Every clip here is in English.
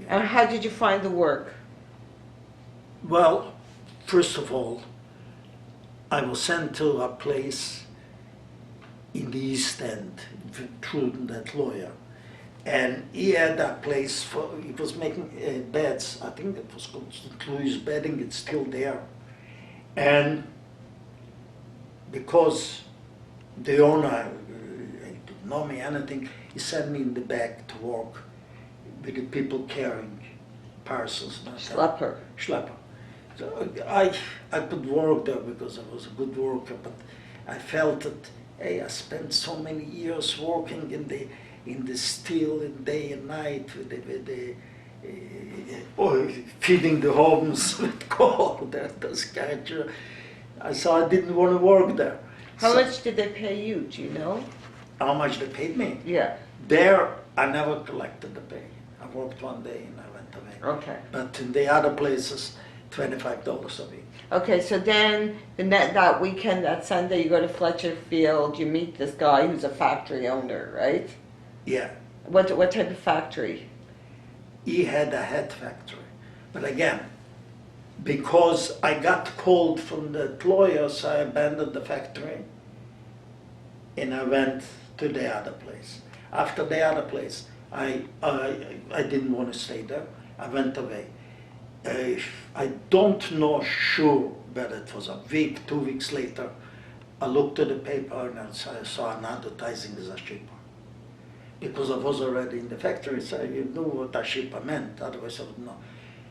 And how did you find the work? Well, first of all, I was sent to a place in the East End through that lawyer. And he had a place for, he was making beds. I think it was called St. Louis Bedding, it's still there. And because the owner didn't know me anything, he sent me in the back to work with the people carrying parcels. Schlepper. Schlepper. So I could work there because I was a good worker, but I felt that, hey, I spent so many years working in the steel and day and night with feeding the homes with coal. That's culture. So I didn't want to work there. How much did they pay you, do you know? How much they paid me? Yeah. There, I never collected the pay. I worked one day and I went away. Okay. But in the other places, $25 a week. Okay, so then that weekend, that Sunday, you go to Fletcher Field, you meet this guy who's a factory owner, right? Yeah. What type of factory? He had a hat factory. But again, because I got called from the lawyers, I abandoned the factory and I went to the other place. After the other place, I didn't want to stay there. I went away. I don't know sure whether it was a week, 2 weeks later, I looked at the paper and I saw an advertising as a shipper. Because I was already in the factory, so you knew what a shipper meant, otherwise I would know.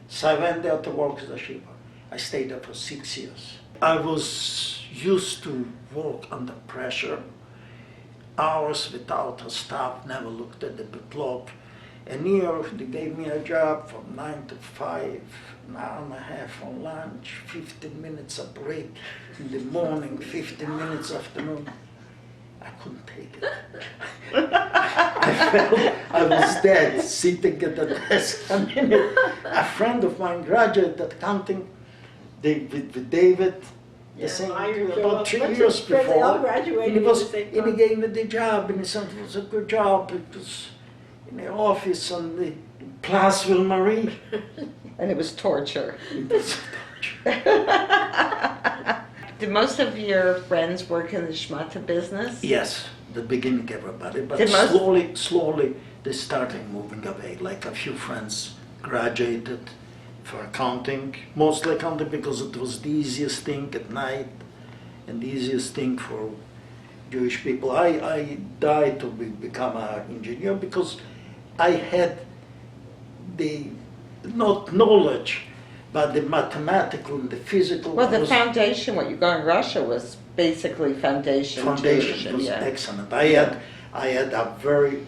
So I went there to work as a shipper. I stayed there for 6 years. I was used to work under pressure, hours without a staff, never looked at the clock. And here they gave me a job from 9 to 5, an hour and a half on lunch, 15 minutes a break in the morning, 15 minutes afternoon. I couldn't take it. I felt I was dead, sitting at the desk. I mean, a friend of mine graduated accounting with David, the same, about 3 years before. And he gave me the job, and he said it was a good job. It was in the office on the Place Ville Marie. And it was torture. It was torture. Did most of your friends work in the schmata business? Yes, the beginning everybody, but slowly they started moving away. Like a few friends graduated for accounting, mostly accounting because it was the easiest thing at night and the easiest thing for Jewish people. I died to become an engineer because I had the, not knowledge, but the mathematical and the physical. Well, the foundation, what you got in Russia was basically foundation. Foundation was excellent. I had a very,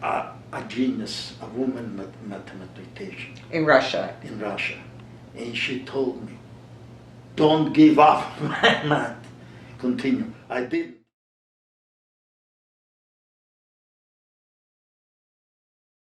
a genius, a woman mathematician. In Russia? In Russia. And she told me, don't give up, math, continue. I didn't.